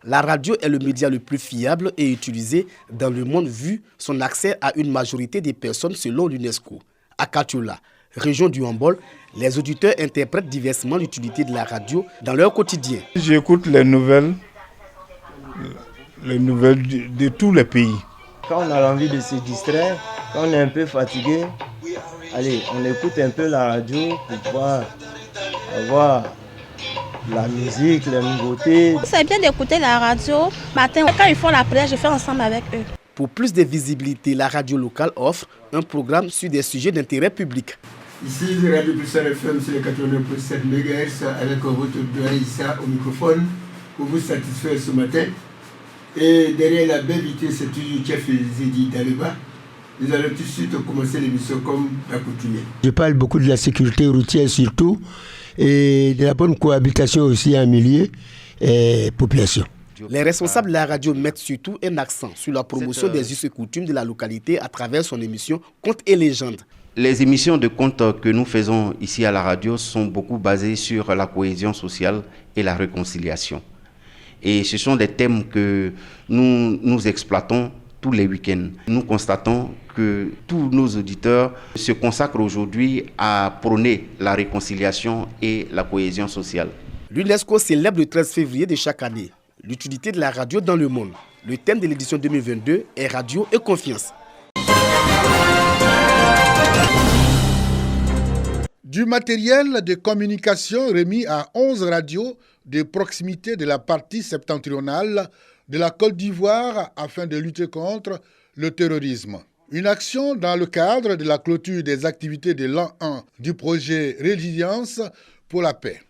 La radio est le média le plus fiable et utilisé dans le monde vu son accès à une majorité des personnes selon l'UNESCO. À Katiola, région du Hambol, les auditeurs interprètent diversement l'utilité de la radio dans leur quotidien. J'écoute les nouvelles de tous les pays. Quand on a envie de se distraire, quand on est un peu fatigué, allez, on écoute un peu la radio pour pouvoir avoir la musique, les nouveautés. C'est bien d'écouter la radio matin. Quand ils font la prière, je fais ensemble avec eux. Pour plus de visibilité, la radio locale offre un programme sur des sujets d'intérêt public. Ici, Radio Pulsar FM sur les 89.7 MHz avec votre doyen Issa au microphone pour vous satisfaire ce matin. Et derrière la belle vitesse, c'est toujours chef Zedi Daliba. Nous allons tout de suite commencer l'émission comme d'accoutumée. Je parle beaucoup de la sécurité routière surtout et de la bonne cohabitation aussi en milieu et population. Les responsables de la radio mettent surtout un accent sur la promotion des us et coutumes de la localité à travers son émission Contes et légendes. Les émissions de contes que nous faisons ici à la radio sont beaucoup basées sur la cohésion sociale et la réconciliation. Et ce sont des thèmes que nous exploitons tous les week-ends. Nous constatons que tous nos auditeurs se consacrent aujourd'hui à prôner la réconciliation et la cohésion sociale. L'UNESCO célèbre le 13 février de chaque année l'utilité de la radio dans le monde. Le thème de l'édition 2022 est Radio et confiance. Du matériel de communication remis à 11 radios de proximité de la partie septentrionale de la Côte d'Ivoire afin de lutter contre le terrorisme. Une action dans le cadre de la clôture des activités de l'an 1 du projet Résilience pour la paix.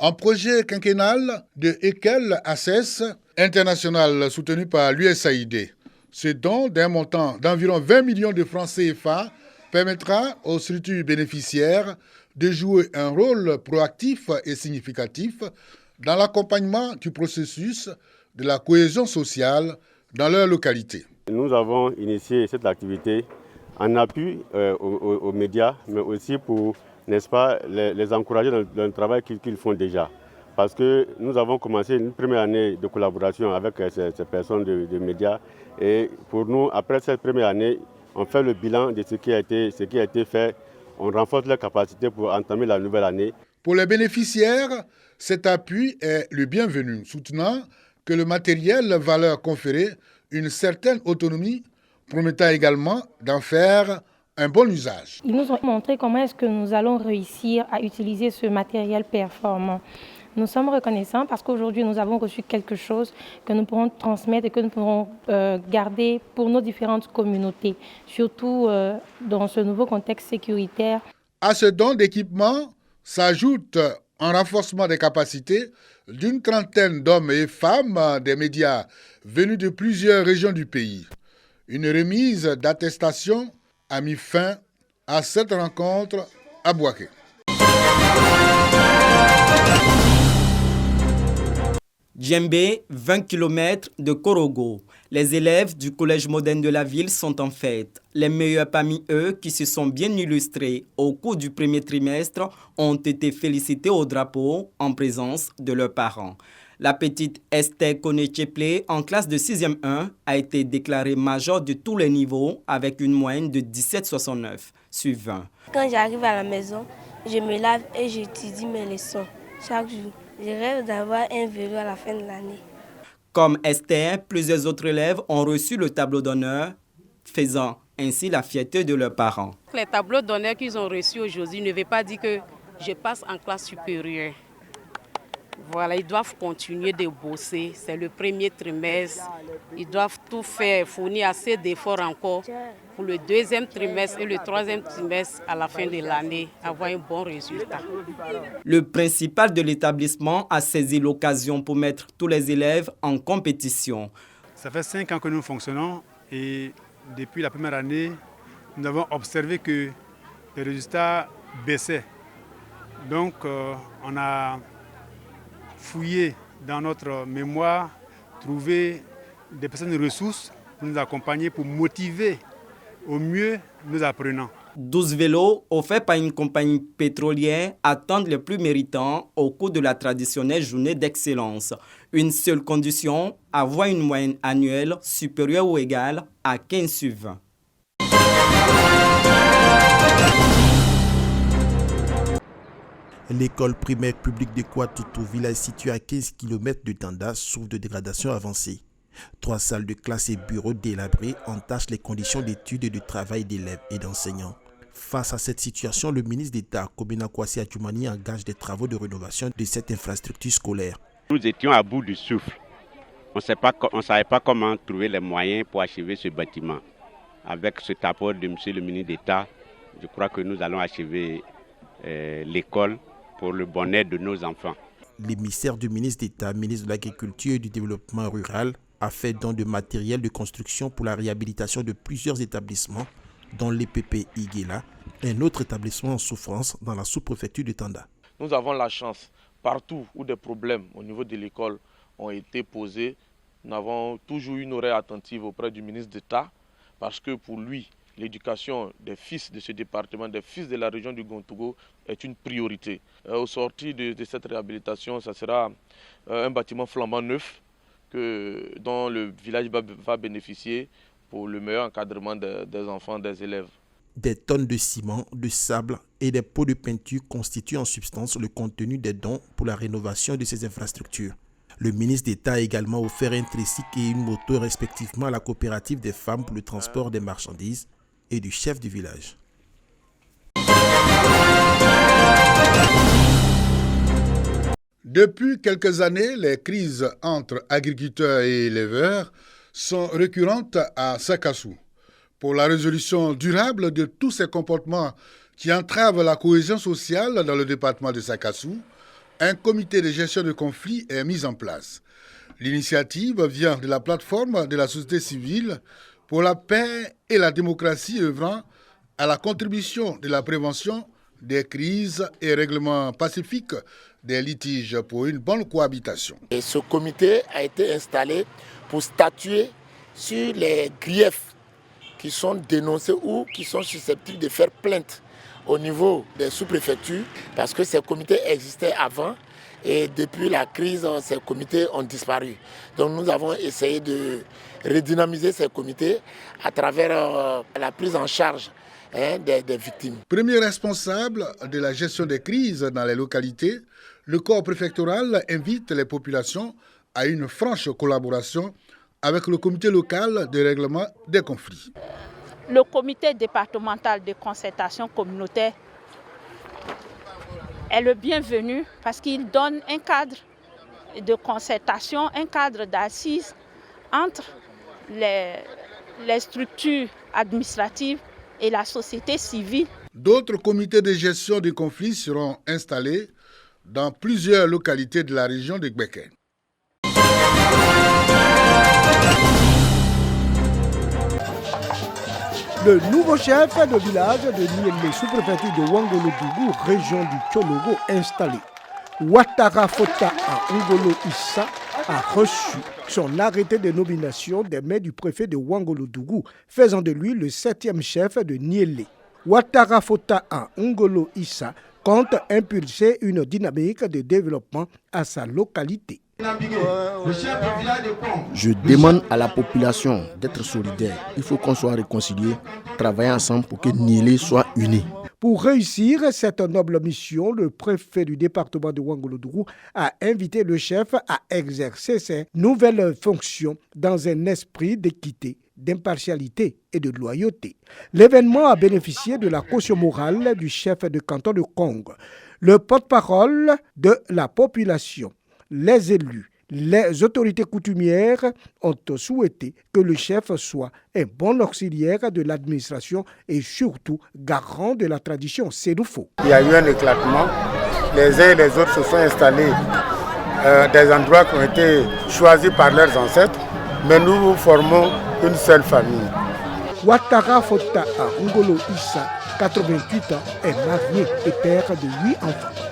Un projet quinquennal de Ekel Assess international soutenu par l'USAID. Ce don d'un montant d'environ 20 millions de francs CFA permettra aux structures bénéficiaires de jouer un rôle proactif et significatif dans l'accompagnement du processus de la cohésion sociale dans leur localité. Nous avons initié cette activité en appui aux médias, mais aussi pour, n'est-ce pas, les encourager dans le travail qu'ils font déjà. Parce que nous avons commencé une première année de collaboration avec ces personnes de médias. Et pour nous, après cette première année, on fait le bilan de ce qui a été fait. On renforce leurs capacités pour entamer la nouvelle année. Pour les bénéficiaires, cet appui est le bienvenu, soutenant que le matériel va leur conférer une certaine autonomie, promettant également d'en faire un bon usage. Ils nous ont montré comment est-ce que nous allons réussir à utiliser ce matériel performant. Nous sommes reconnaissants parce qu'aujourd'hui, nous avons reçu quelque chose que nous pourrons transmettre et que nous pourrons garder pour nos différentes communautés, surtout dans ce nouveau contexte sécuritaire. À ce don d'équipement s'ajoute un renforcement des capacités d'une trentaine d'hommes et femmes des médias venus de plusieurs régions du pays. Une remise d'attestation a mis fin à cette rencontre à Bouaké. Djembé, 20 km de Korogo. Les élèves du collège moderne de la ville sont en fête. Les meilleurs parmi eux qui se sont bien illustrés au cours du premier trimestre ont été félicités au drapeau en présence de leurs parents. La petite Esther Koné-Tcheplé, en classe de 6e 1, a été déclarée majeure de tous les niveaux avec une moyenne de 17,69 sur 20. Quand j'arrive à la maison, je me lave et j'étudie mes leçons chaque jour. Je rêve d'avoir un vélo à la fin de l'année. Comme Esther, plusieurs autres élèves ont reçu le tableau d'honneur, faisant ainsi la fierté de leurs parents. Les tableaux d'honneur qu'ils ont reçus aujourd'hui ne veulent pas dire que je passe en classe supérieure. Voilà, ils doivent continuer de bosser. C'est le premier trimestre. Ils doivent tout faire, fournir assez d'efforts encore pour le deuxième trimestre et le troisième trimestre à la fin de l'année, avoir un bon résultat. Le principal de l'établissement a saisi l'occasion pour mettre tous les élèves en compétition. Ça fait 5 ans que nous fonctionnons et depuis la première année, nous avons observé que les résultats baissaient. Donc, on a fouillé dans notre mémoire, trouver des personnes de ressources pour nous accompagner, pour motiver au mieux nos apprenants. 12 vélos offerts par une compagnie pétrolière attendent les plus méritants au cours de la traditionnelle journée d'excellence. Une seule condition, avoir une moyenne annuelle supérieure ou égale à 15 sur 20. L'école primaire publique de Kouatoutou, village situé à 15 km de Tanda, souffre de dégradation avancée. 3 salles de classe et bureaux délabrés entachent les conditions d'études et de travail d'élèves et d'enseignants. Face à cette situation, le ministre d'État, Kobina Kwasi Adjoumani, engage des travaux de rénovation de cette infrastructure scolaire. Nous étions à bout du souffle. On ne savait pas comment trouver les moyens pour achever ce bâtiment. Avec cet apport de M. le ministre d'État, je crois que nous allons achever l'école pour le bonheur de nos enfants. L'émissaire du ministre d'État, ministre de l'Agriculture et du Développement rural, a fait don de matériel de construction pour la réhabilitation de plusieurs établissements, dont l'EPP Iguela, un autre établissement en souffrance dans la sous-préfecture de Tanda. Nous avons la chance, partout où des problèmes au niveau de l'école ont été posés, nous avons toujours une oreille attentive auprès du ministre d'État, parce que pour lui, l'éducation des fils de ce département, des fils de la région du Gontougo est une priorité. Au sortir de cette réhabilitation, ça sera un bâtiment flambant neuf dont le village va bénéficier pour le meilleur encadrement des enfants, des élèves. Des tonnes de ciment, de sable et des pots de peinture constituent en substance le contenu des dons pour la rénovation de ces infrastructures. Le ministre d'État a également offert un tricycle et une moto respectivement à la coopérative des femmes pour le transport des marchandises et du chef du village. Depuis quelques années, les crises entre agriculteurs et éleveurs sont récurrentes à Sakassou. Pour la résolution durable de tous ces comportements qui entravent la cohésion sociale dans le département de Sakassou, un comité de gestion de conflits est mis en place. L'initiative vient de la plateforme de la société civile pour la paix et la démocratie œuvrant à la contribution de la prévention des crises et règlements pacifiques des litiges pour une bonne cohabitation. Et ce comité a été installé pour statuer sur les griefs qui sont dénoncés ou qui sont susceptibles de faire plainte au niveau des sous-préfectures, parce que ces comités existaient avant et depuis la crise, ces comités ont disparu. Donc nous avons essayé de redynamiser ces comités à travers la prise en charge des victimes. Premier responsable de la gestion des crises dans les localités, le corps préfectoral invite les populations à une franche collaboration avec le comité local de règlement des conflits. Le comité départemental de concertation communautaire est le bienvenu parce qu'il donne un cadre de concertation, un cadre d'assises entre les structures administratives et la société civile. D'autres comités de gestion des conflits seront installés dans plusieurs localités de la région de Gbeke. Le nouveau chef de village de Niélé, sous-préfecture de Ouangolo-Dougou, région du Tchologo, installé, Ouattara Fota à Ngolo Issa, a reçu son arrêté de nomination des maires du préfet de Ouangolo-Dougou, faisant de lui le 7e chef de Niélé. Ouattara Fota à Ngolo Issa compte impulser une dynamique de développement à sa localité. Je demande à la population d'être solidaire. Il faut qu'on soit réconciliés, travailler ensemble pour que Niélé soit uni. Pour réussir cette noble mission, le préfet du département de Ouangolo-Dougou a invité le chef à exercer ses nouvelles fonctions dans un esprit d'équité, d'impartialité et de loyauté. L'événement a bénéficié de la caution morale du chef de canton de Kong, le porte-parole de la population. Les élus, les autorités coutumières ont souhaité que le chef soit un bon auxiliaire de l'administration et surtout garant de la tradition sénoufo. Il y a eu un éclatement. Les uns et les autres se sont installés des endroits qui ont été choisis par leurs ancêtres, mais nous formons une seule famille. Ouattara Fota à Ngolo Issa, 88 ans, est marié et père de 8 enfants.